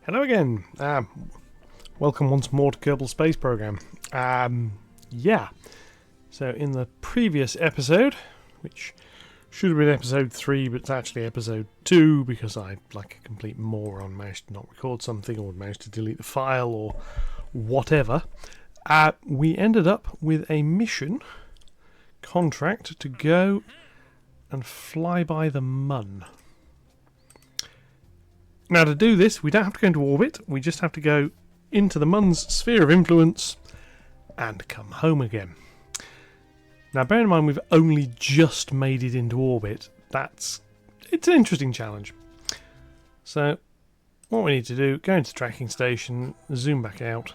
Hello again. Welcome once more to Kerbal Space Program. Yeah. So in the previous episode, which should have been episode 3, but it's actually episode 2 because I, like a complete moron, managed to not record something or managed to delete the file or whatever. We ended up with a mission contract to go and fly by the Mun. Now to do this, we don't have to go into orbit, we just have to go into the Mun's sphere of influence and come home again. Now bear in mind we've only just made it into orbit. It's an interesting challenge. So what we need to do, go into the tracking station, zoom back out.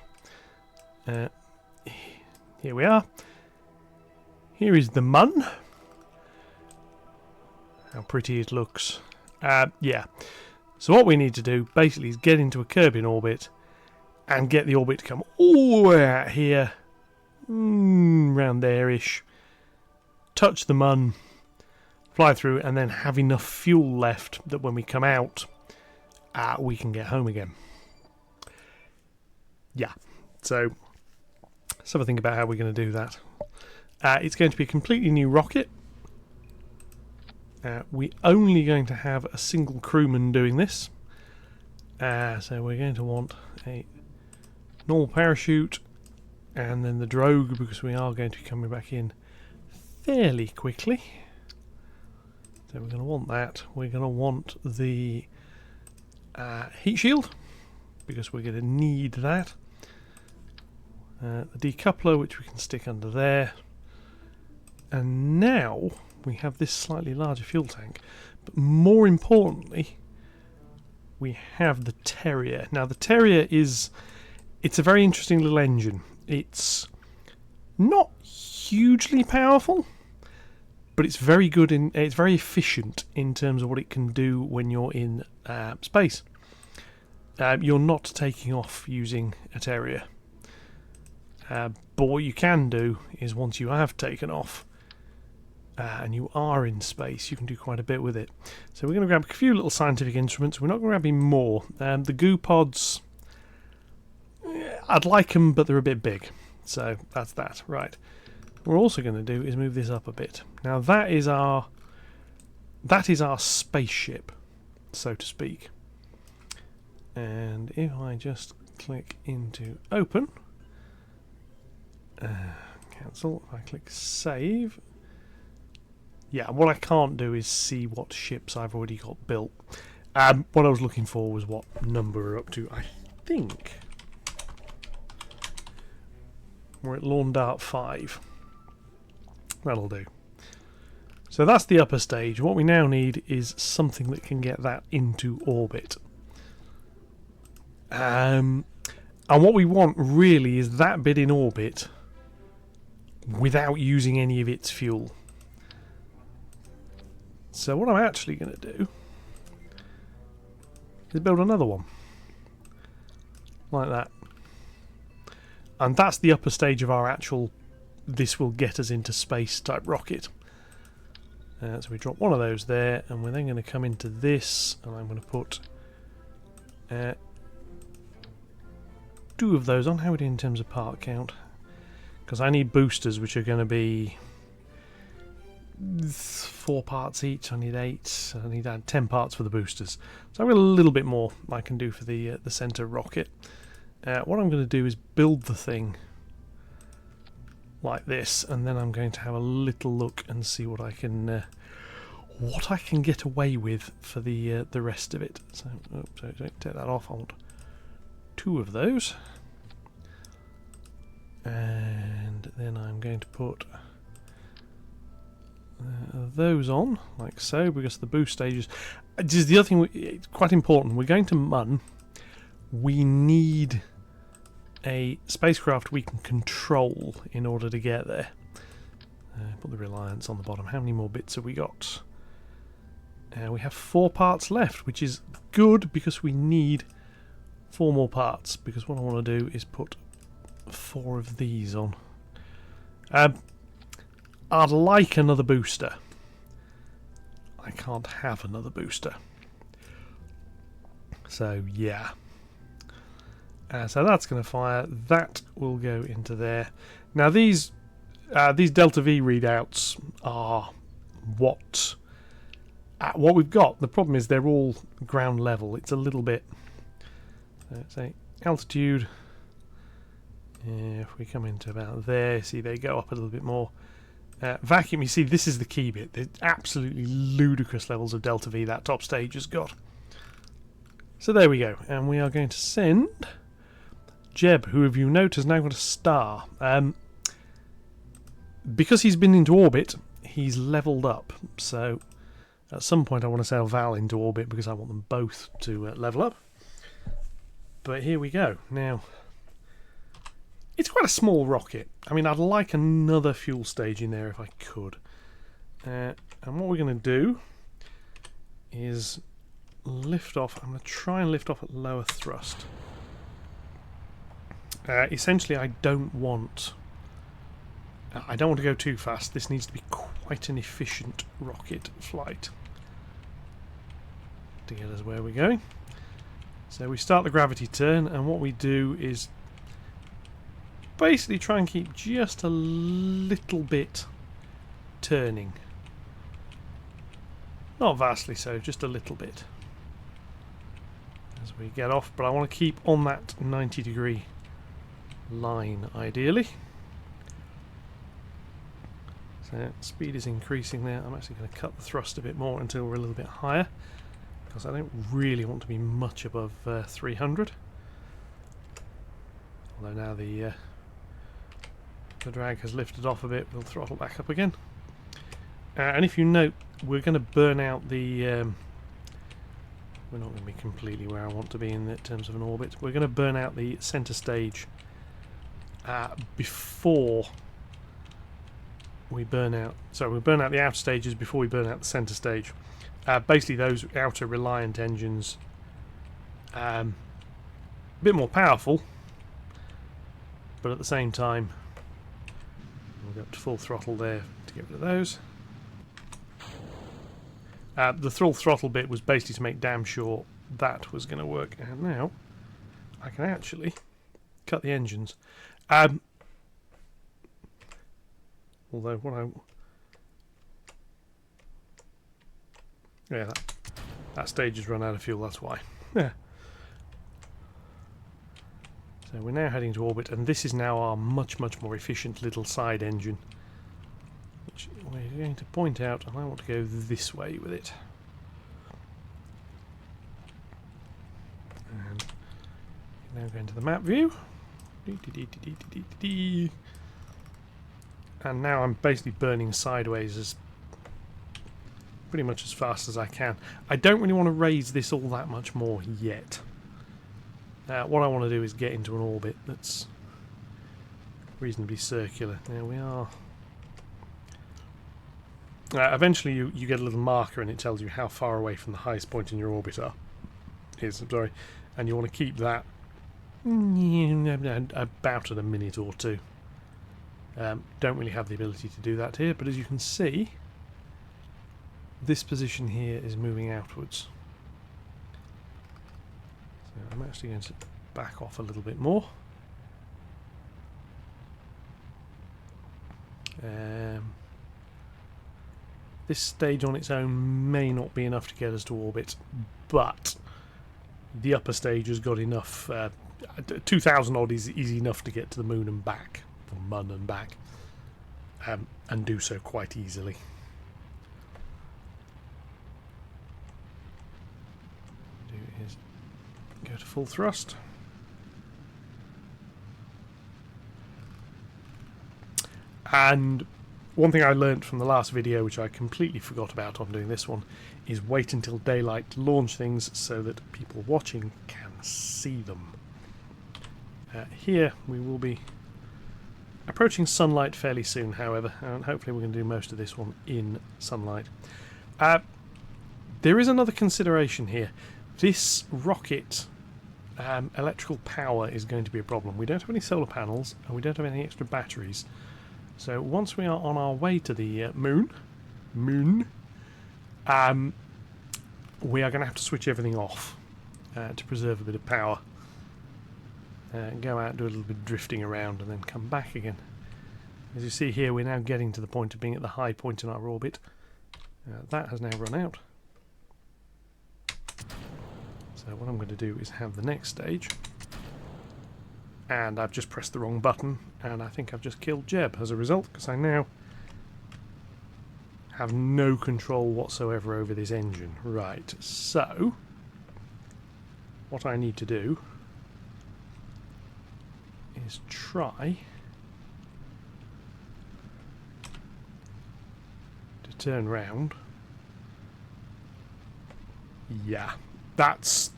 Here we are. Here is the Mun. How pretty it looks. Yeah. So what we need to do basically is get into a Kerbin orbit and get the orbit to come all the way out here, round there-ish, touch the Mun, fly through, and then have enough fuel left that when we come out, we can get home again. Yeah, so let's have a think about how we're going to do that. It's going to be a completely new rocket. We're only going to have a single crewman doing this, so we're going to want a normal parachute and then the drogue because we are going to be coming back in fairly quickly. So we're going to want that. We're going to want the heat shield because we're going to need that. The decoupler, which we can stick under there. And now we have this slightly larger fuel tank, but more importantly we have the Terrier. Now the Terrier it's a very interesting little engine. It's not hugely powerful, but it's very good it's very efficient in terms of what it can do when you're in space. You're not taking off using a Terrier, but what you can do is once you have taken off and you are in space, you can do quite a bit with it. So we're going to grab a few little scientific instruments. We're not grabbing more. The goo pods, I'd like them, but they're a bit big. So that's that. Right. What we're also going to do is move this up a bit. Now that is our spaceship, so to speak. And if I just click into open, cancel, if I click save. Yeah, what I can't do is see what ships I've already got built. What I was looking for was what number we're up to. I think we're at Lawn Dart 5. That'll do. So that's the upper stage. What we now need is something that can get that into orbit. And what we want really is that bit in orbit without using any of its fuel. So what I'm actually going to do is build another one like that, and that's the upper stage of our actual this will get us into space type rocket. So we drop one of those there, and we're then going to come into this, and I'm going to put 2 of those on. How are we doing in terms of part count? Because I need boosters which are going to be 4 parts each. I need 8. I need 10 parts for the boosters. So I've got a little bit more I can do for the centre rocket. What I'm going to do is build the thing like this, and then I'm going to have a little look and see what I can get away with for the rest of it. So, sorry, don't take that off. I want 2 of those, and then I'm going to put those on like so, because the boost stages. Just the other thing, it's quite important. We're going to Mun. We need a spacecraft we can control in order to get there. Put the Reliance on the bottom. How many more bits have we got? We have 4 parts left, which is good because we need 4 more parts. Because what I want to do is put 4 of these on. I'd like another booster. I can't have another booster. So yeah. So that's going to fire. That will go into there. Now these delta V readouts are what we've got. The problem is they're all ground level. It's a little bit. Let's say altitude. If we come into about there, see they go up a little bit more. Vacuum, you see this is the key bit. There's absolutely ludicrous levels of delta V that top stage has got. So there we go, and we are going to send Jeb, who, if you note, has now got a star. Because he's been into orbit, he's leveled up. So at some point I want to sail Val into orbit because I want them both to level up. But here we go. Now, it's quite a small rocket. I mean, I'd like another fuel stage in there if I could. And what we're going to do is lift off. I'm going to try and lift off at lower thrust. Essentially, I don't want to go too fast. This needs to be quite an efficient rocket flight to get us where we're going. So we start the gravity turn, and what we do is basically try and keep just a little bit turning. Not vastly so, just a little bit as we get off, but I want to keep on that 90-degree line ideally. So speed is increasing there. I'm actually going to cut the thrust a bit more until we're a little bit higher, because I don't really want to be much above 300. Although now the drag has lifted off a bit, we'll throttle back up again. And if you note, we're going to burn out the... we're not going to be completely where I want to be in terms of an orbit. We're going to burn out the centre stage before we burn out... So we'll burn out the outer stages before we burn out the centre stage. Basically those outer reliant engines, a bit more powerful, but at the same time we'll go up to full throttle there to get rid of those. The full throttle bit was basically to make damn sure that was going to work, and now I can actually cut the engines. Although what I... Yeah, that stage has run out of fuel, that's why. Yeah. So we're now heading to orbit, and this is now our much more efficient little side engine, which we're going to point out, and I want to go this way with it. And now go into the map view. And now I'm basically burning sideways as pretty much as fast as I can. I don't really want to raise this all that much more yet. What I want to do is get into an orbit that's reasonably circular. There we are. Eventually you get a little marker and it tells you how far away from the highest point in your orbit is, and you want to keep that about at a minute or two. Don't really have the ability to do that here, but as you can see, this position here is moving outwards. So I'm actually going to back off a little bit more. This stage on its own may not be enough to get us to orbit, but the upper stage has got enough. 2,000 odd is enough to get to the moon and back, or Mun and back, and do so quite easily. Is go to full thrust. And one thing I learnt from the last video, which I completely forgot about on doing this one, is wait until daylight to launch things so that people watching can see them. Here we will be approaching sunlight fairly soon, however, and hopefully we're going to do most of this one in sunlight. There is another consideration here. This rocket electrical power is going to be a problem. We don't have any solar panels and we don't have any extra batteries. So once we are on our way to the moon, we are going to have to switch everything off to preserve a bit of power. go out, do a little bit of drifting around, and then come back again. As you see here, we're now getting to the point of being at the high point in our orbit. That has now run out. So what I'm going to do is have the next stage. And I've just pressed the wrong button, and I think I've just killed Jeb as a result, because I now have no control whatsoever over this engine. Right, so what I need to do is try to turn round. Yeah, that's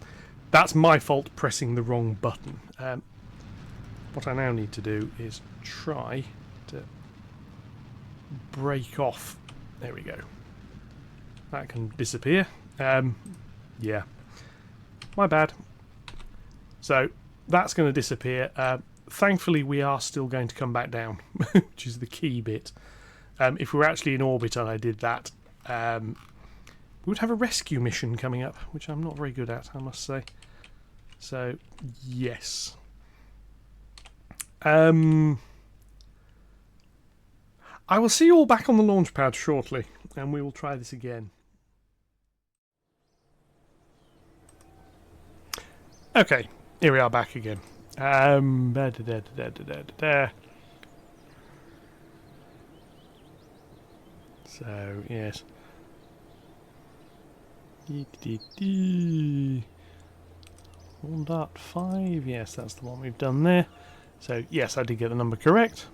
my fault pressing the wrong button. What I now need to do is try to break off. There we go. That can disappear. Yeah, my bad. So that's going to disappear. Thankfully, we are still going to come back down, which is the key bit. If we were actually in orbit and I did that, we would have a rescue mission coming up, which I'm not very good at, I must say. So, yes. I will see you all back on the launch pad shortly, and we will try this again. Okay, here we are back again. So, yes. 1.5, yes, that's the one we've done there. So, yes, I did get the number correct.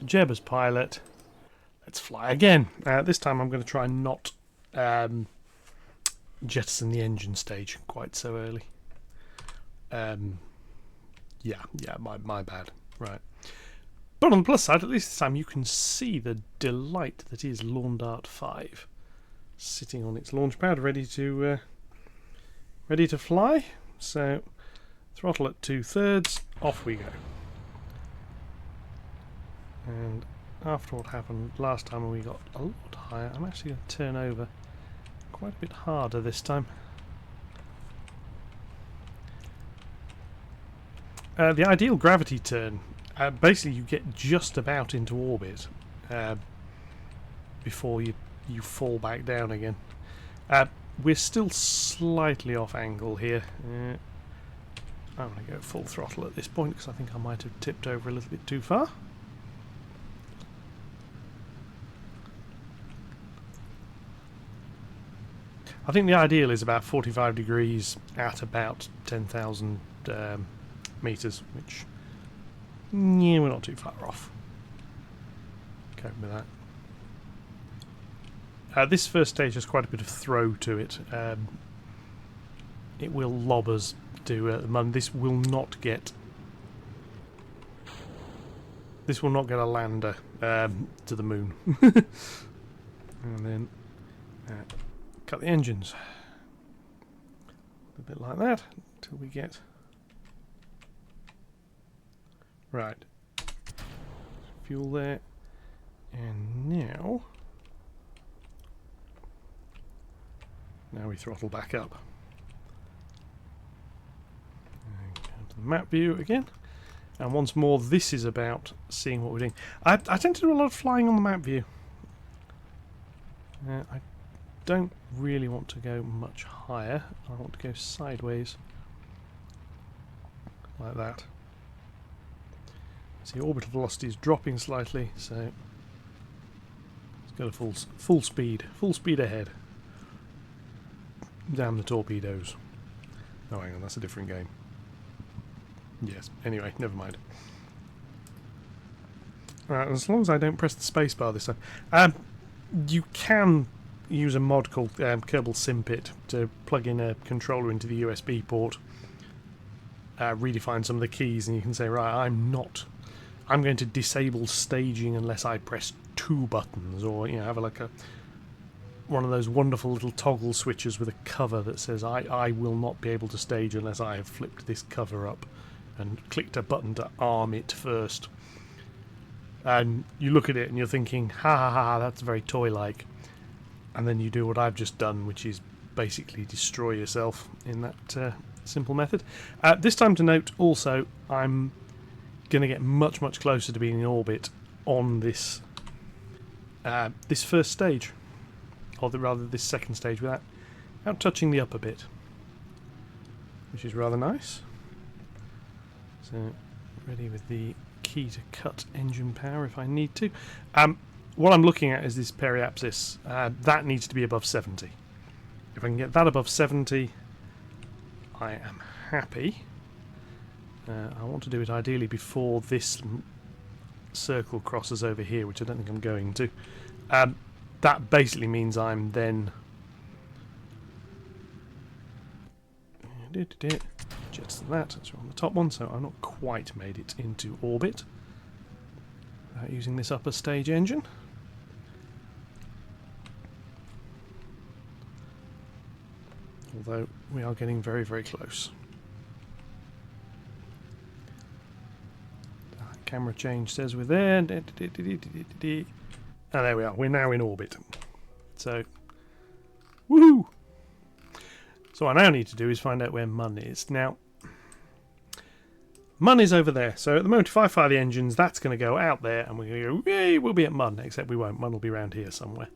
Jeb as pilot. Let's fly again. This time I'm going to try and not jettison the engine stage quite so early. Yeah, my bad. Right. But on the plus side, at least this time you can see the delight that is Lawn Dart 5. Sitting on its launch pad, ready to fly. So, throttle at 2/3, off we go. And after what happened last time when we got a lot higher, I'm actually going to turn over quite a bit harder this time. The ideal gravity turn, basically you get just about into orbit before you fall back down again. We're still slightly off angle here. I'm going to go full throttle at this point because I think I might have tipped over a little bit too far. I think the ideal is about 45 degrees at about 10,000 meters, which, yeah, we're not too far off. Cope with that. This first stage has quite a bit of throw to it. It will lob us to the Mun. This will not get a lander to the Moon. And then cut the engines a bit like that until we get right. Fuel there, and now we throttle back up. And go to the map view again, and once more this is about seeing what we're doing. I tend to do a lot of flying on the map view. I don't really want to go much higher. I want to go sideways like that. See, orbital velocity is dropping slightly, so it's got a full speed ahead. Damn the torpedoes! Oh, hang on, that's a different game. Yes. Anyway, never mind. As long as I don't press the spacebar this time, you can use a mod called Kerbal Simpit to plug in a controller into the USB port, redefine some of the keys, and you can say, right, I'm going to disable staging unless I press 2 buttons, or have one of those wonderful little toggle switches with a cover that says I will not be able to stage unless I have flipped this cover up and clicked a button to arm it first. And you look at it and you're thinking, ha ha ha, that's very toy-like. And then you do what I've just done, which is basically destroy yourself in that simple method. This time to note also, I'm going to get much closer to being in orbit on this this first stage, or rather this second stage, without touching the upper bit, which is rather nice. So ready with the key to cut engine power if I need to. What I'm looking at is this periapsis. That needs to be above 70. If I can get that above 70, I am happy. I want to do it ideally before this circle crosses over here, which I don't think I'm going to. That basically means I'm then just that. So on the top one, so I've not quite made it into orbit without using this upper stage engine. Although we are getting very close. Camera change says we're there. And there we are. We're now in orbit. So, woohoo! So what I now need to do is find out where Mun is. Now, Mun is over there. So at the moment, if I fire the engines, that's going to go out there, and we're going to go, yay, we'll be at Mun. Except we won't. Mun will be around here somewhere.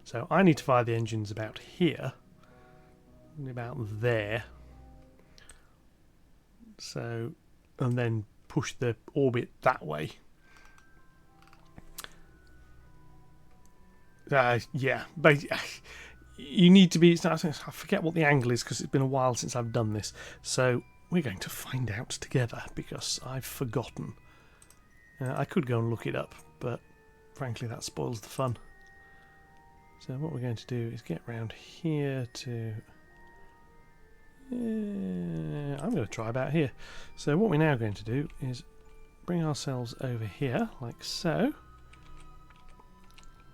So I need to fire the engines about here. About there. So, and then push the orbit that way. Yeah, but you need to be. I forget what the angle is because it's been a while since I've done this. So we're going to find out together because I've forgotten. I could go and look it up, but frankly, that spoils the fun. So what we're going to do is get round here to. I'm going to try about here. So what we're now going to do is bring ourselves over here, like so,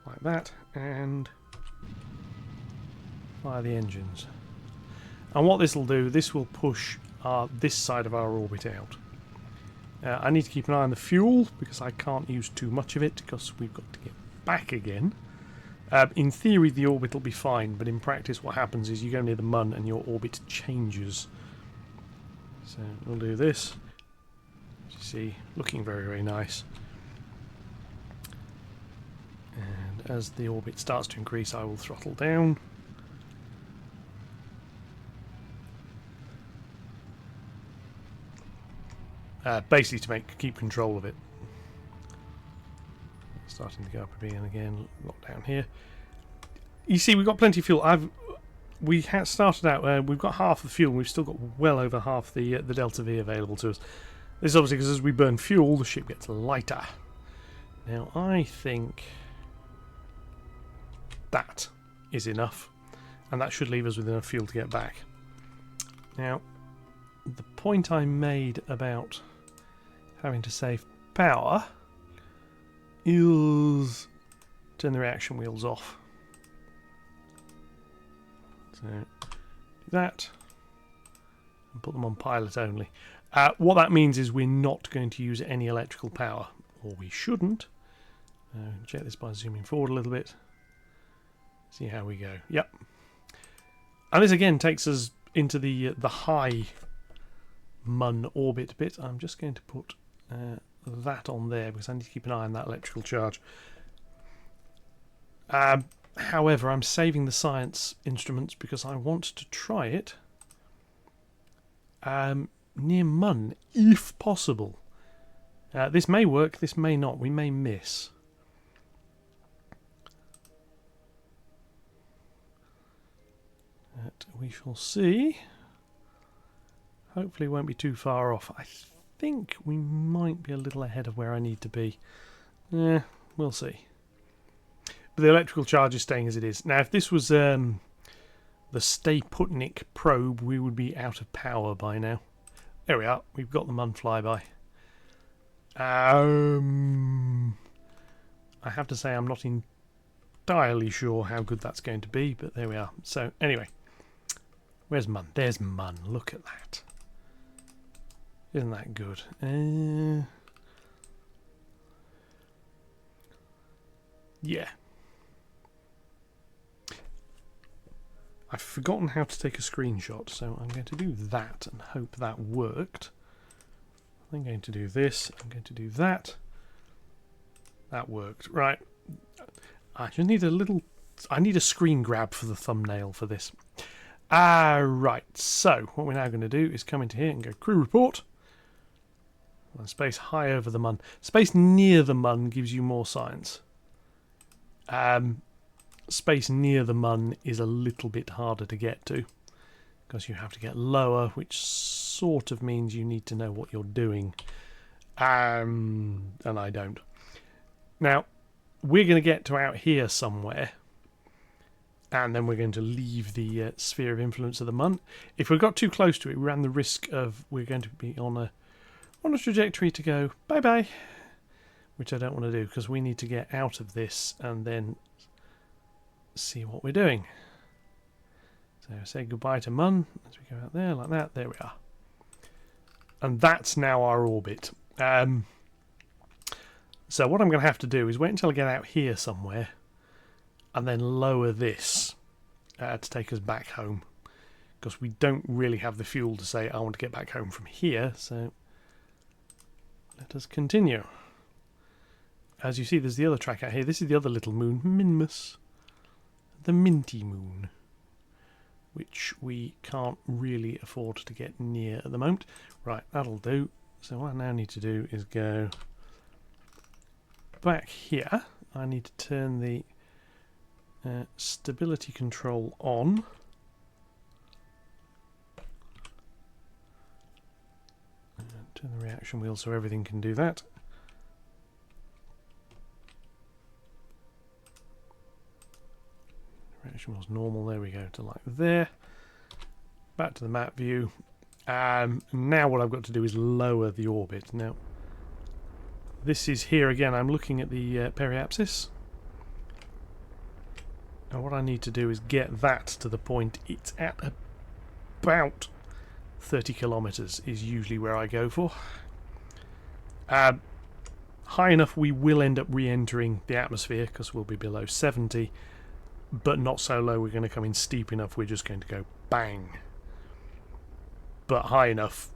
like that, and fire the engines. And what this will do, this will push this side of our orbit out. I need to keep an eye on the fuel because I can't use too much of it because we've got to get back again. In theory, the orbit will be fine, but in practice, what happens is you go near the Mun and your orbit changes. So we'll do this. As you see, looking very nice. And as the orbit starts to increase, I will throttle down. Basically to keep control of it. Starting to go up again, lock down here. You see, we've got plenty of fuel. We started out. We've got half the fuel. We've still got well over half the Delta V available to us. This is obviously because as we burn fuel, the ship gets lighter. Now, I think that is enough, and that should leave us with enough fuel to get back. Now, the point I made about having to save power is turn the reaction wheels off. So do that and put them on pilot only. What that means is we're not going to use any electrical power, or we shouldn't. Check this by zooming forward a little bit. See how we go. Yep. And this again takes us into the high Mun orbit bit. I'm just going to put that on there because I need to keep an eye on that electrical charge. However, I'm saving the science instruments because I want to try it near Mun, if possible. This may work, this may not. We may miss. We shall see. Hopefully it won't be too far off. I think we might be a little ahead of where I need to be. We'll see. But the electrical charge is staying as it is. Now, if this was the Stay-Putnik probe, we would be out of power by now. There we are. We've got the Mun Flyby. I have to say I'm not entirely sure how good that's going to be, but there we are. So, anyway. Where's Mun? There's Mun. Look at that. Isn't that good? Yeah. I've forgotten how to take a screenshot, so I'm going to do that and hope that worked. I'm going to do this, I'm going to do that. That worked. Right. I just need I need a screen grab for the thumbnail for this. Right, so what we're now going to do is come into here and go crew report. And space high over the Mun. Space near the Mun gives you more science. Space near the Mun is a little bit harder to get to, because you have to get lower, which sort of means you need to know what you're doing. And I don't. Now, we're going to get to out here somewhere, and then we're going to leave the sphere of influence of the Mun. If we got too close to it, we ran the risk of we're going to be on a trajectory to go bye-bye, which I don't want to do, because we need to get out of this and then see what we're doing. So say goodbye to Mun as we go out there like that. There we are. And that's now our orbit. So what I'm going to have to do is wait until I get out here somewhere and then lower this to take us back home, because we don't really have the fuel to say I want to get back home from here. So let us continue. As you see, there's the other track out here. This is the other little moon, Minmus, the Minty Moon, which we can't really afford to get near at the moment. Right, that'll do. So what I now need to do is go back here. I need to turn the stability control on. Turn the reaction wheel so everything can do that. Reaction wheel's normal. There we go, to like there. Back to the map view. Now what I've got to do is lower the orbit. Now, this is here again. I'm looking at the periapsis. And what I need to do is get that to the point it's at about 30 kilometers is usually where I go for. High enough we will end up re-entering the atmosphere because we'll be below 70, but not so low we're going to come in steep enough we're just going to go bang. But high enough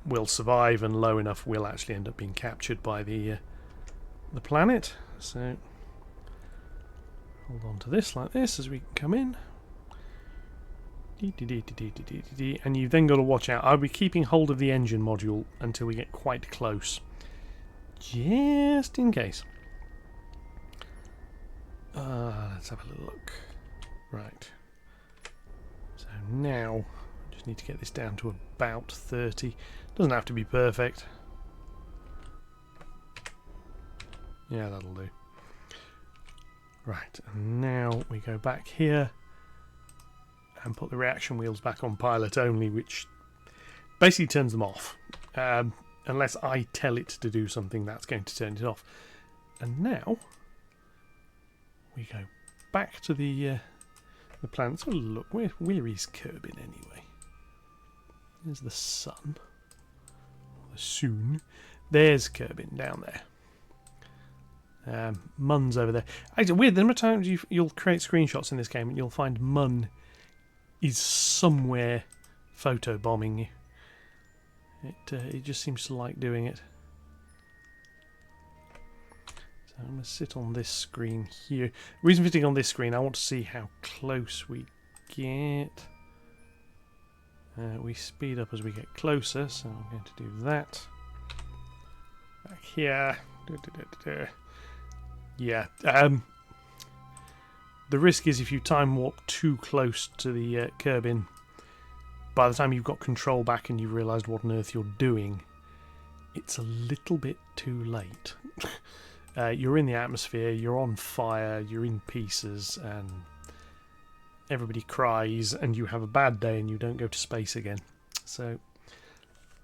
we'll survive, and low enough we'll actually end up being captured by the planet. So hold on to this like this as we come in. And you've then got to watch out. I'll be keeping hold of the engine module until we get quite close, just in case. Let's have a little look. Right. So now I just need to get this down to about 30. Doesn't have to be perfect. Yeah, that'll do. Right, and now we go back here and put the reaction wheels back on pilot only, which basically turns them off. Unless I tell it to do something, that's going to turn it off. And now we go back to the planet. So look, where is Kerbin anyway? There's the sun. Or the soon. There's Kerbin down there. Mun's over there. Actually, weird. The number of times you'll create screenshots in this game and you'll find Mun is somewhere photobombing you. It just seems to like doing it. So I'm going to sit on this screen here. The reason for sitting on this screen, I want to see how close we get. We speed up as we get closer, so I'm going to do that. Back here. Yeah. The risk is if you time warp too close to the Kerbin, by the time you've got control back and you've realised what on earth you're doing, it's a little bit too late. You're in the atmosphere, you're on fire, you're in pieces, and everybody cries, and you have a bad day and you don't go to space again. So,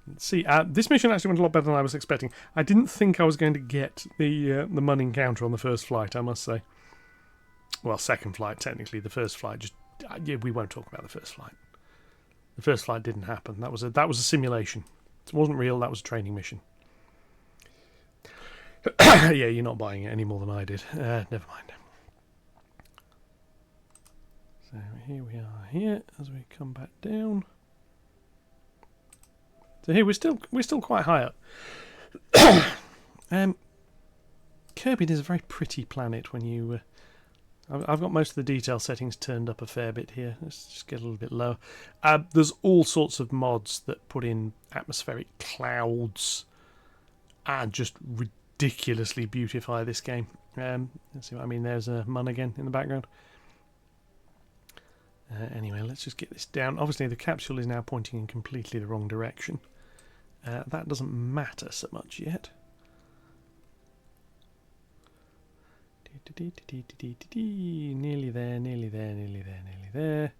let's see. This mission actually went a lot better than I was expecting. I didn't think I was going to get the Mun encounter on the first flight, I must say. Well, second flight, technically. The first flight, just yeah, we won't talk about the first flight. The first flight didn't happen. That was a simulation. It wasn't real. That was a training mission. Yeah, you're not buying it any more than I did. Never mind. So So here we are here as we come back down. So here we're still quite high up. Kerbin is a very pretty planet when you. I've got most of the detail settings turned up a fair bit here. Let's just get a little bit lower. There's all sorts of mods that put in atmospheric clouds and just ridiculously beautify this game. Let's see what I mean. There's a Mun again in the background. Anyway, let's just get this down. Obviously, the capsule is now pointing in completely the wrong direction. That doesn't matter so much yet. Nearly there, nearly there, nearly there, nearly there.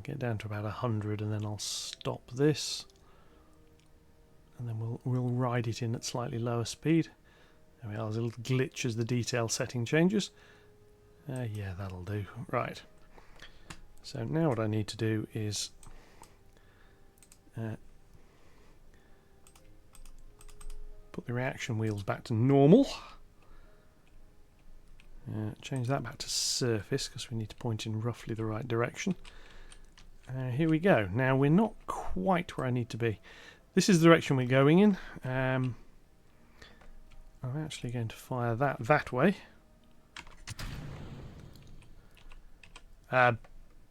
Get down to about 100 and then I'll stop this. And then we'll ride it in at slightly lower speed. There we are, there's a little glitch as the detail setting changes. Yeah, that'll do. Right. So now what I need to do is put the reaction wheels back to normal. Change that back to surface because we need to point in roughly the right direction. Here we go. Now we're not quite where I need to be. This is the direction we're going in. I'm actually going to fire that way.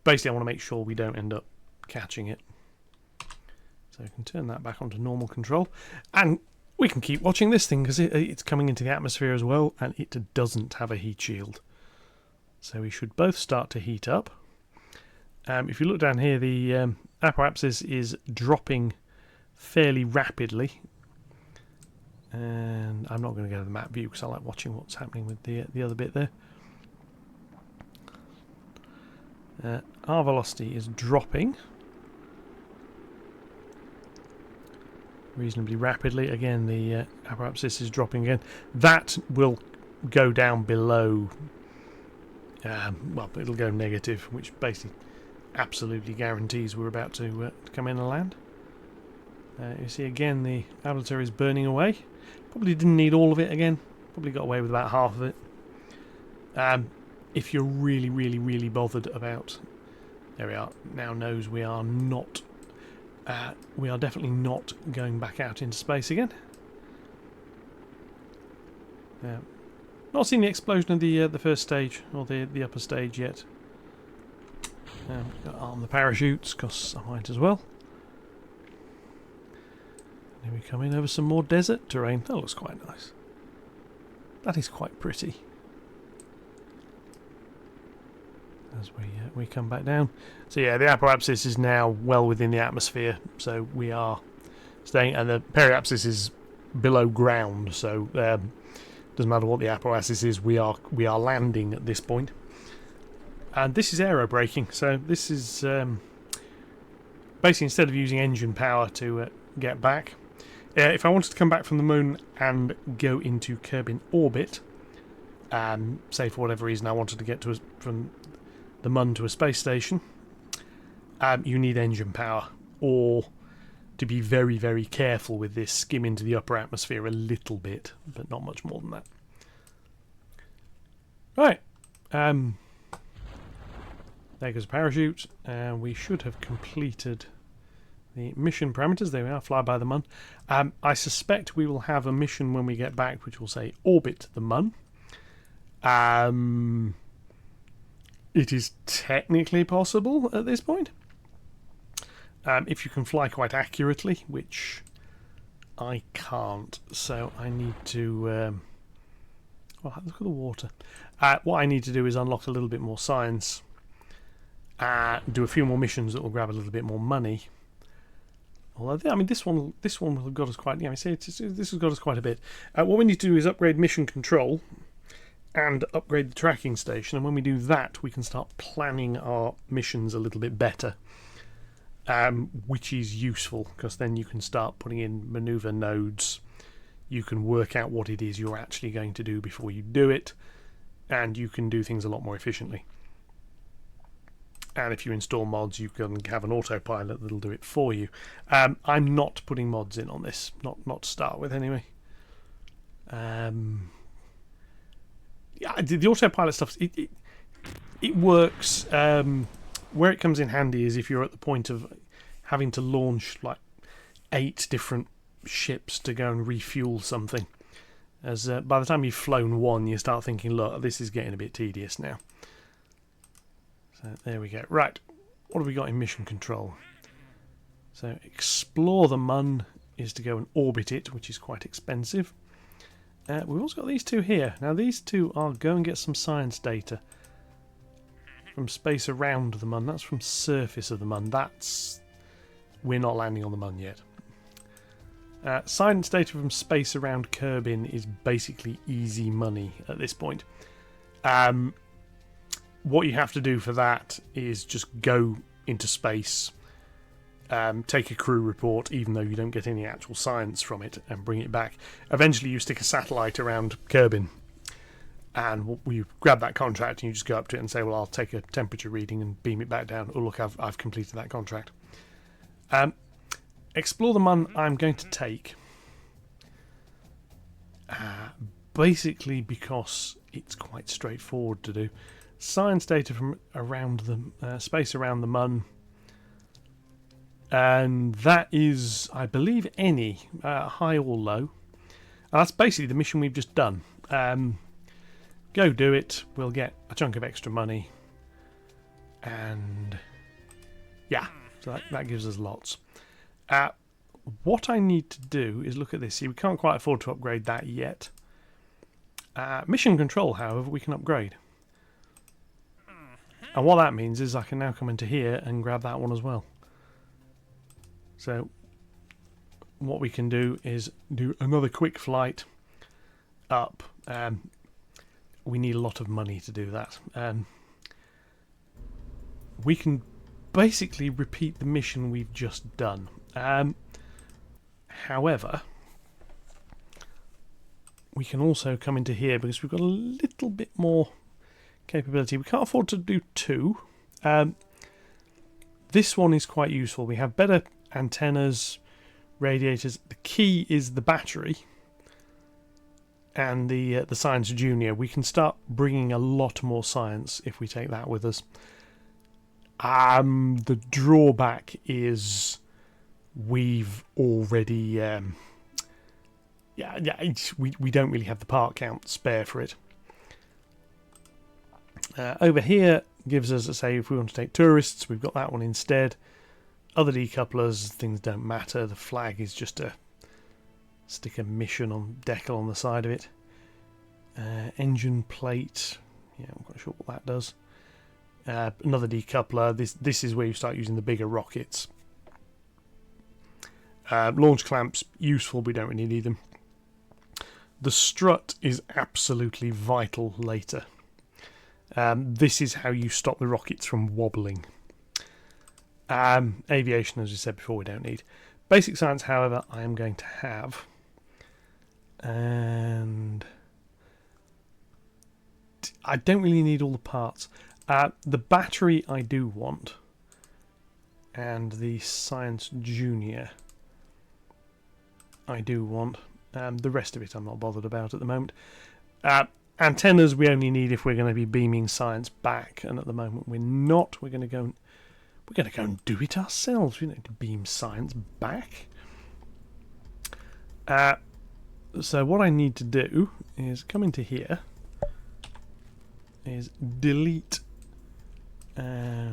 Basically I want to make sure we don't end up catching it. So I can turn that back onto normal control. And we can keep watching this thing because it's coming into the atmosphere as well, and it doesn't have a heat shield. So we should both start to heat up. If you look down here, the apoapsis is dropping fairly rapidly. And I'm not going to go to the map view because I like watching what's happening with the other bit there. Our velocity is dropping reasonably rapidly. Again, the apoapsis is dropping again. That will go down below. Well, it'll go negative, which basically absolutely guarantees we're about to come in and land. You see again the ablator is burning away. Probably didn't need all of it again. Probably got away with about half of it. If you're really, really, really bothered about, there we are. Now knows we are not. We are definitely not going back out into space again. Not seen the explosion of the first stage or the upper stage yet. Got to arm the parachutes because I might as well. And here we come in over some more desert terrain. That looks quite nice. That is quite pretty. As we come back down. So yeah, the apoapsis is now well within the atmosphere, so we are staying, and the periapsis is below ground, so doesn't matter what the apoapsis is, we are landing at this point. And this is aero braking, so this is basically instead of using engine power to get back. If I wanted to come back from the moon and go into Kerbin orbit, say for whatever reason I wanted to get to from the Mun to a space station, you need engine power, or to be very, very careful with this, skim into the upper atmosphere a little bit, but not much more than that. Right, there goes a parachute, and we should have completed the mission parameters. There we are, fly by the Mun. I suspect we will have a mission when we get back which will say orbit the Mun. It is technically possible at this point. If you can fly quite accurately, which I can't, so I need to... well, look at the water. What I need to do is unlock a little bit more science, do a few more missions that will grab a little bit more money. Although, I mean, this one will have got us quite... Yeah, see, this has got us quite a bit. What we need to do is upgrade mission control and upgrade the tracking station, and when we do that we can start planning our missions a little bit better, which is useful because then you can start putting in maneuver nodes. You can work out what it is you're actually going to do before you do it, and you can do things a lot more efficiently. And if you install mods, you can have an autopilot that'll do it for you. I'm not putting mods in on this, not to start with anyway. Yeah, the autopilot stuff, It works. Where it comes in handy is if you're at the point of having to launch like 8 different ships to go and refuel something. As by the time you've flown one, you start thinking, look, this is getting a bit tedious now. So there we go. Right, what have we got in mission control? So explore the Mun is to go and orbit it, which is quite expensive. We've also got these two here. Now these two are go and get some science data from space around the Mun. That's from surface of the Mun. We're not landing on the Mun yet. Science data from space around Kerbin is basically easy money at this point. What you have to do for that is just go into space, take a crew report, even though you don't get any actual science from it, and bring it back. Eventually you stick a satellite around Kerbin, and you grab that contract and you just go up to it and say, well, I'll take a temperature reading and beam it back down. Oh look, I've completed that contract. Explore the Mun I'm going to take, basically because it's quite straightforward to do. Science data from around the space around the Mun, and that is, I believe, any high or low. And that's basically the mission we've just done. Go do it. We'll get a chunk of extra money, and yeah, so that gives us lots. What I need to do is look at this. See, we can't quite afford to upgrade that yet. Mission control, however, we can upgrade. And what that means is I can now come into here and grab that one as well. So what we can do is do another quick flight up. We need a lot of money to do that. We can basically repeat the mission we've just done. However, we can also come into here because we've got a little bit more capability. We can't afford to do 2. This one is quite useful. We have better antennas, radiators. The key is the battery and the Science Junior. We can start bringing a lot more science if we take that with us. The drawback is we've already we don't really have the part count spare for it. Over here gives us, say, if we want to take tourists, we've got that one instead. Other decouplers, things don't matter. The flag is just a stick a mission on decal on the side of it. Engine plate, yeah, I'm quite sure what that does. Another decoupler. This is where you start using the bigger rockets. Launch clamps, useful, we don't really need them. The strut is absolutely vital later. This is how you stop the rockets from wobbling. Aviation, as we said before, we don't need. Basic science, however, I am going to have. And I don't really need all the parts. The battery I do want. And the Science Junior I do want. The rest of it I'm not bothered about at the moment. Antennas we only need if we're going to be beaming science back, and at the moment we're not. We're going to go and do it ourselves. We don't need to beam science back. So what I need to do is come into here, is delete a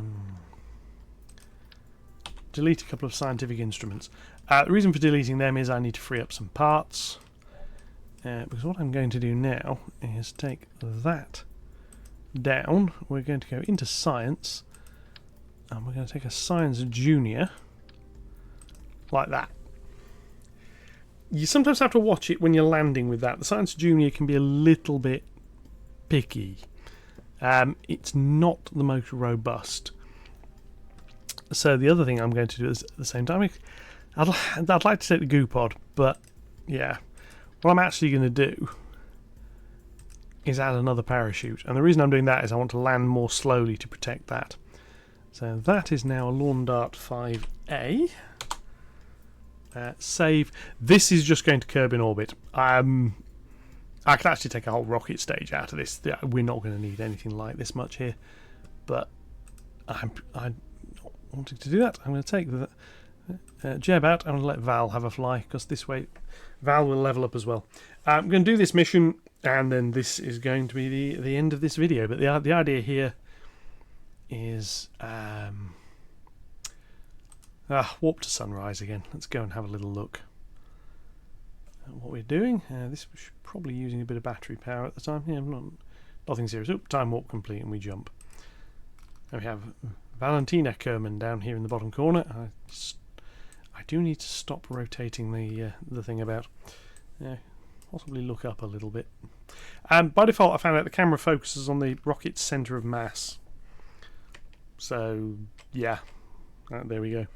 couple of scientific instruments. The reason for deleting them is I need to free up some parts. Because what I'm going to do now is take that down. We're going to go into science, and we're going to take a Science Junior like that. You sometimes have to watch it when you're landing with that. The Science Junior can be a little bit picky. It's not the most robust. So the other thing I'm going to do is at the same time, I'd like to take the goo pod, but yeah. What I'm actually going to do is add another parachute, and the reason I'm doing that is I want to land more slowly to protect that. So that is now a Lawn Dart 5A. Save. This is just going to Kerbin orbit. I could actually take a whole rocket stage out of this. We're not going to need anything like this much here. but I'm not wanting to do that. I'm going to take the Jeb out. I'm going to let Val have a fly, because this way Val will level up as well. I'm going to do this mission, and then this is going to be the end of this video. But the idea here is warp to sunrise again. Let's go and have a little look at what we're doing. This was probably using a bit of battery power at the time. Yeah, nothing serious. Oop, time warp complete, and we jump. And we have Valentina Kerbin down here in the bottom corner. I do need to stop rotating the thing about. Possibly look up a little bit. By default, I found out the camera focuses on the rocket's centre of mass. So yeah, there we go.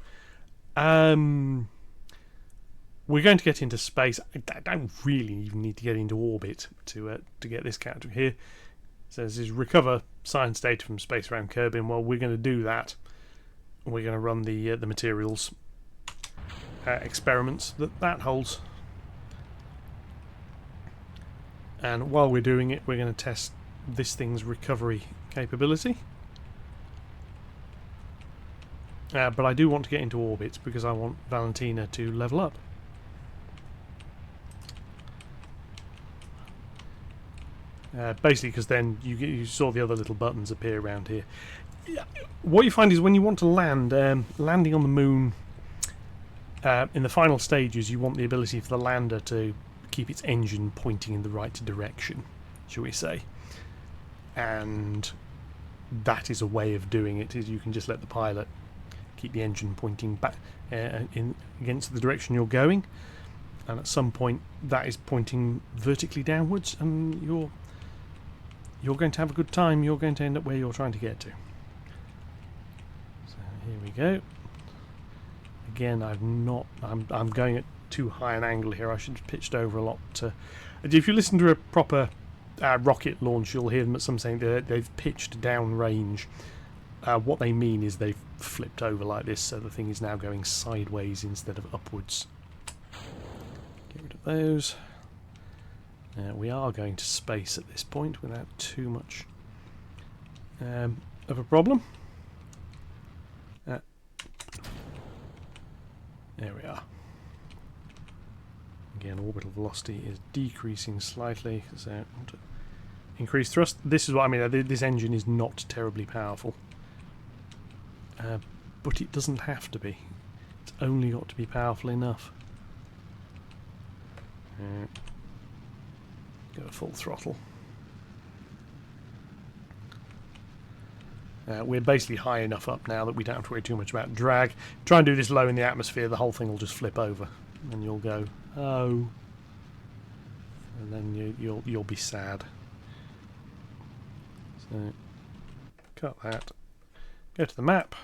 We're going to get into space. I don't really even need to get into orbit to get this character here. It says is recover science data from space around Kerbin. Well, we're going to do that. We're going to run the materials experiments that holds. And while we're doing it, we're going to test this thing's recovery capability. But I do want to get into orbit because I want Valentina to level up. Basically, because then you saw the other little buttons appear around here. What you find is when you want to land, landing on the moon, in the final stages, you want the ability for the lander to keep its engine pointing in the right direction, shall we say. And that is a way of doing it, is you can just let the pilot keep the engine pointing back against the direction you're going, and at some point that is pointing vertically downwards, and you're going to have a good time. You're going to end up where you're trying to get to. So here we go. Again, I'm going at too high an angle here. I should have pitched over a lot. If you listen to a proper rocket launch, you'll hear them at some saying they've pitched down range. What they mean is they've flipped over like this, so the thing is now going sideways instead of upwards. Get rid of those. We are going to space at this point without too much of a problem. There we are. Again, orbital velocity is decreasing slightly, so I want to increase thrust. This is what I mean. This engine is not terribly powerful. But it doesn't have to be. It's only got to be powerful enough. Go to full throttle. We're basically high enough up now that we don't have to worry too much about drag. Try and do this low in the atmosphere, the whole thing will just flip over, and you'll go, oh, and then you'll be sad. So cut that. Go to the map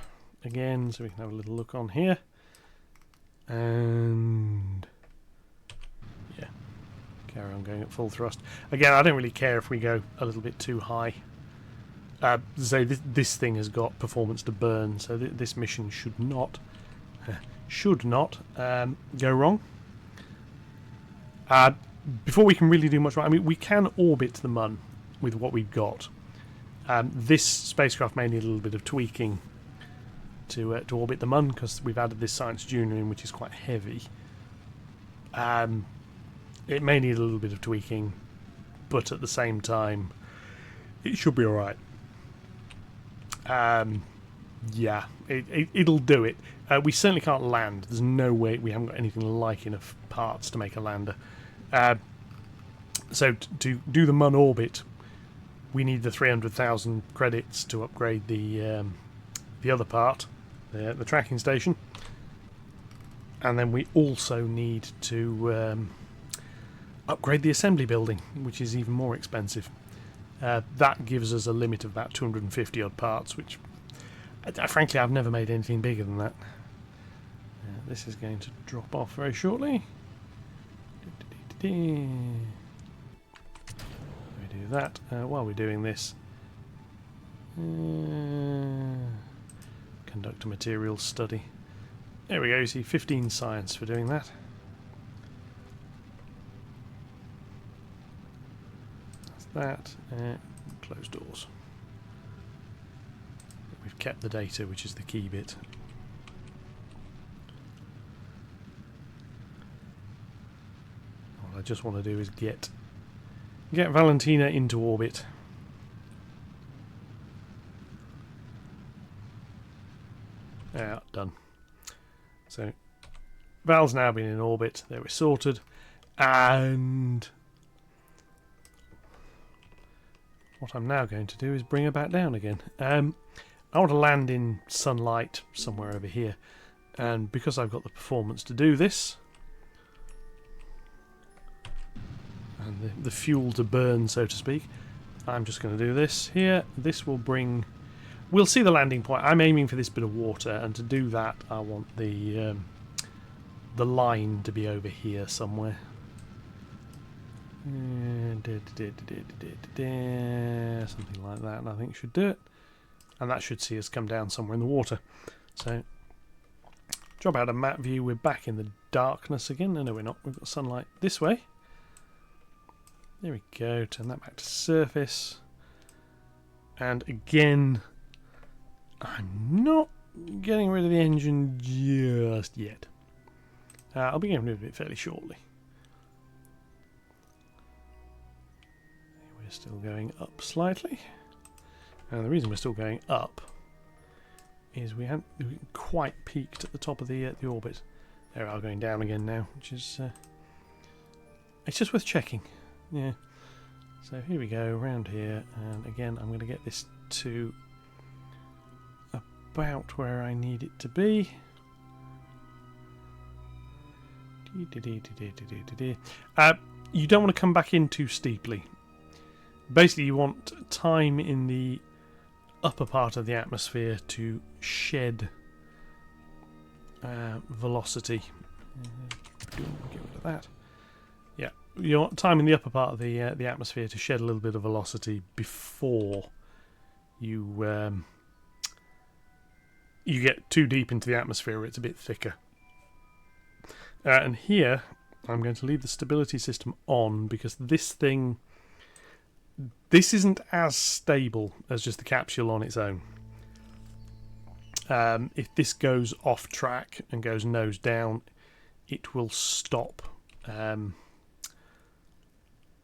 again, so we can have a little look on here, and yeah, carry on going at full thrust. Again, I don't really care if we go a little bit too high. So this thing has got performance to burn, so this mission should not go wrong. Before we can really do much right, I mean, we can orbit the Mun with what we've got. This spacecraft may need a little bit of tweaking to orbit the Mun, because we've added this Science Junior in, which is quite heavy. It may need a little bit of tweaking, but at the same time, it should be alright. Yeah, it'll do it. We certainly can't land. There's no way. We haven't got anything like enough parts to make a lander. So to do the Mun orbit, we need the 300,000 credits to upgrade the other part, the tracking station, and then we also need to upgrade the assembly building, which is even more expensive. That gives us a limit of about 250 odd parts, which frankly I've never made anything bigger than that. This is going to drop off very shortly. We do that while we're doing this. Conduct a materials study. There we go, you see 15 science for doing that. That's that. Close doors. kept the data, which is the key bit. What I just want to do is get Valentina into orbit. Yeah, done. So Val's now been in orbit. There we're sorted. And what I'm now going to do is bring her back down again. I want to land in sunlight somewhere over here. And because I've got the performance to do this, and the fuel to burn, so to speak, I'm just going to do this here. This will bring... We'll see the landing point. I'm aiming for this bit of water, and to do that I want the line to be over here somewhere. Something like that, I think should do it. And that should see us come down somewhere in the water. So, drop out of map view. We're back in the darkness again. No, we're not. We've got sunlight this way. There we go. Turn that back to surface. And again, I'm not getting rid of the engine just yet. I'll be getting rid of it fairly shortly. We're still going up slightly. And the reason we're still going up is we haven't quite peaked at the top of the orbit. There we are, going down again now, which is... it's just worth checking. Yeah. So here we go, around here, and again I'm going to get this to about where I need it to be. You don't want to come back in too steeply. Basically you want time in the upper part of the atmosphere to shed velocity. Get rid of that. Yeah, you want time in the upper part of the atmosphere to shed a little bit of velocity before you you get too deep into the atmosphere where it's a bit thicker. And here I'm going to leave the stability system on because this isn't as stable as just the capsule on its own. If this goes off track and goes nose down, it will stop.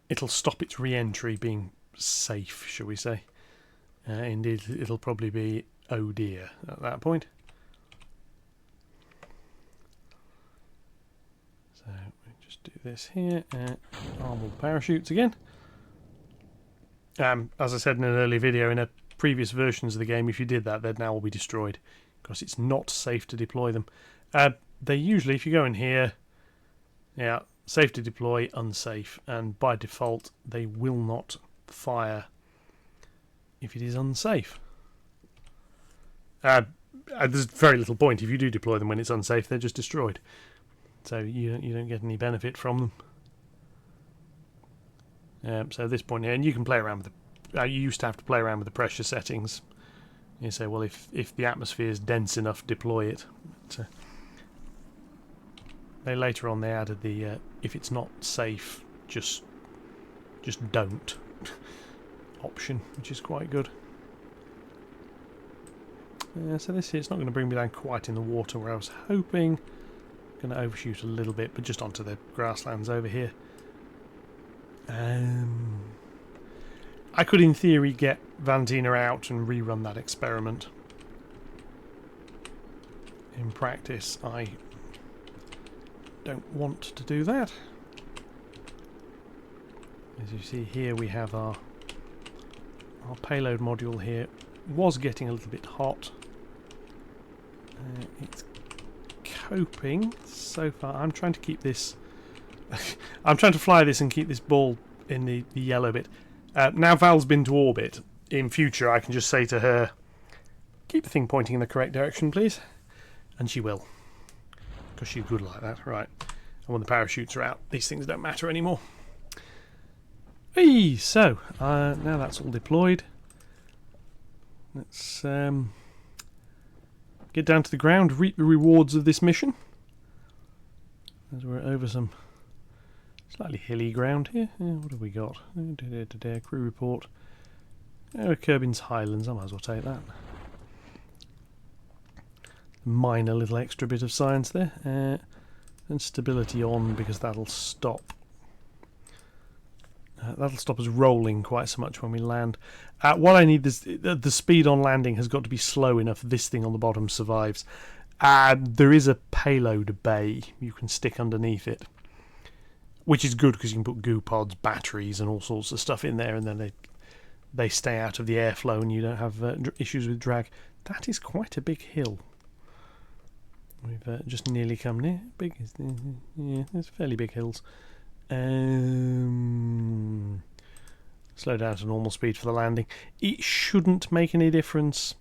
It'll stop its re-entry being safe, shall we say. Indeed, it'll probably be oh dear at that point. So we just do this here. Arm all the parachutes again. As I said in an earlier video, in previous versions of the game, if you did that, they'd now all be destroyed because it's not safe to deploy them. They usually, if you go in here, yeah, safe to deploy, unsafe, and by default they will not fire if it is unsafe. There's very little point if you do deploy them when it's unsafe; they're just destroyed. So you don't get any benefit from them. So at this point here, and you can play around with the... you used to have to play around with the pressure settings. You say, well, if the atmosphere is dense enough, deploy it. But, later on they added the if it's not safe, just don't option, which is quite good. So this here, it's not going to bring me down quite in the water where I was hoping. Going to overshoot a little bit, but just onto the grasslands over here. I could, in theory, get Valentina out and rerun that experiment. In practice, I don't want to do that. As you see here, we have our payload module here. Was getting a little bit hot. It's coping so far. I'm trying to keep this... I'm trying to fly this and keep this ball in the yellow bit. Now Val's been to orbit, in future I can just say to her, keep the thing pointing in the correct direction, please. And she will. Because she's good like that. Right. And when the parachutes are out, these things don't matter anymore. Hey, so, now that's all deployed. Let's get down to the ground, reap the rewards of this mission. As we're over some slightly hilly ground here. What have we got? Crew report. Kerbin's Highlands, I might as well take that. minor little extra bit of science there. And stability on, because that'll stop. That'll stop us rolling quite so much when we land. What I need is the speed on landing has got to be slow enough this thing on the bottom survives. There is a payload bay you can stick underneath it, which is good because you can put goo pods, batteries and all sorts of stuff in there, and then they stay out of the airflow and you don't have issues with drag. That is quite a big hill. We've just nearly come near. Big, yeah, there's fairly big hills. Slow down to normal speed for the landing. It shouldn't make any difference.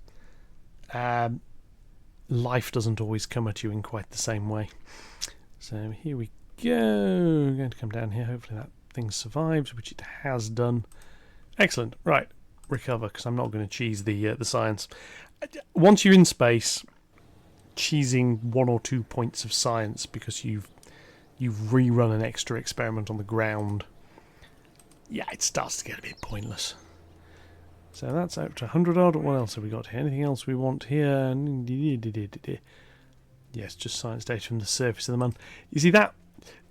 Life doesn't always come at you in quite the same way. So here we go. We're going to come down here. Hopefully that thing survives, which it has done. Excellent. Right, recover, because I'm not going to cheese the science. Once you're in space, cheesing 1 or 2 points of science because you've rerun an extra experiment on the ground, yeah, it starts to get a bit pointless. So that's out to 100 odd. What else have we got here? Anything else we want here? Yes, just science data from the surface of the Mun. You see that?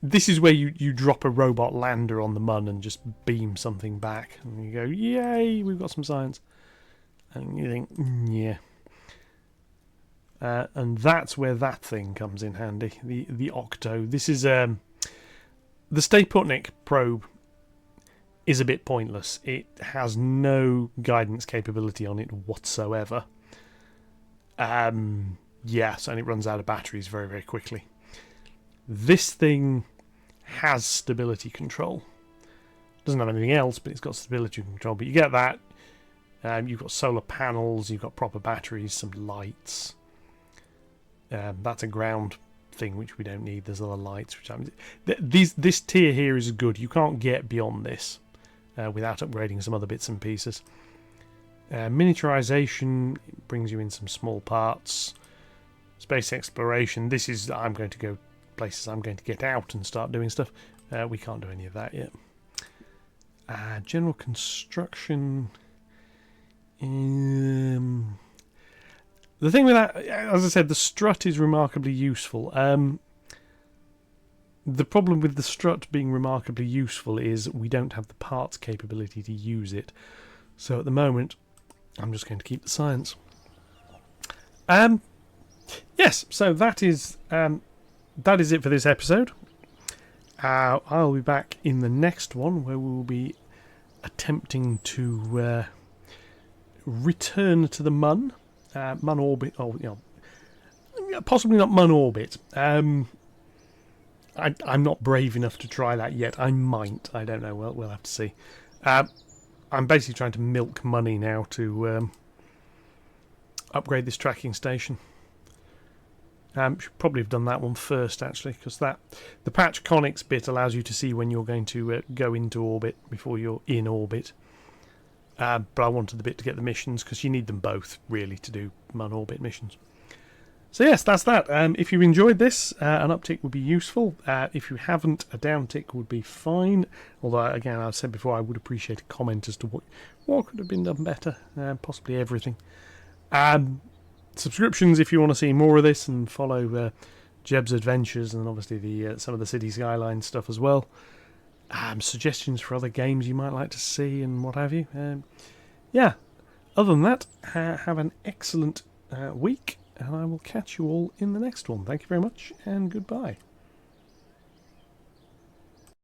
This is where you drop a robot lander on the Mun and just beam something back. And you go, yay, we've got some science. And you think, yeah. And that's where that thing comes in handy, the Octo. This is the Stay Putnik probe is a bit pointless. It has no guidance capability on it whatsoever. Yes, and it runs out of batteries very, very quickly. This thing has stability control. Doesn't have anything else, but it's got stability control. But you get that. You've got solar panels, you've got proper batteries, some lights. That's a ground thing which we don't need. There's other lights. This tier here is good. You can't get beyond this without upgrading some other bits and pieces. Miniaturization brings you in some small parts. Space exploration. This is, I'm going to go places. I'm going to get out and start doing stuff. We can't do any of that yet. General construction. The thing with that, as I said, the strut is remarkably useful. The problem with the strut being remarkably useful is we don't have the parts capability to use it. So at the moment, I'm just going to keep the science. Yes, so that is it for this episode. I'll be back in the next one where we will be attempting to return to the Mun. Mun orbit, possibly not Mun orbit. I'm not brave enough to try that yet. I might. I don't know. We'll have to see. I'm basically trying to milk money now to upgrade this tracking station. Should probably have done that one first, actually, because the patch conics bit allows you to see when you're going to go into orbit before you're in orbit. But I wanted the bit to get the missions, because you need them both, really, to do Mun orbit missions. So yes, that's that. If you enjoyed this, an uptick would be useful. If you haven't, a downtick would be fine. Although, again, I've said before, I would appreciate a comment as to what could have been done better. Possibly everything. Subscriptions if you want to see more of this and follow Jeb's adventures, and obviously some of the City Skylines stuff as well. Suggestions for other games you might like to see and what have you. Yeah, other than that, have an excellent week, and I will catch you all in the next one. Thank you very much, and goodbye.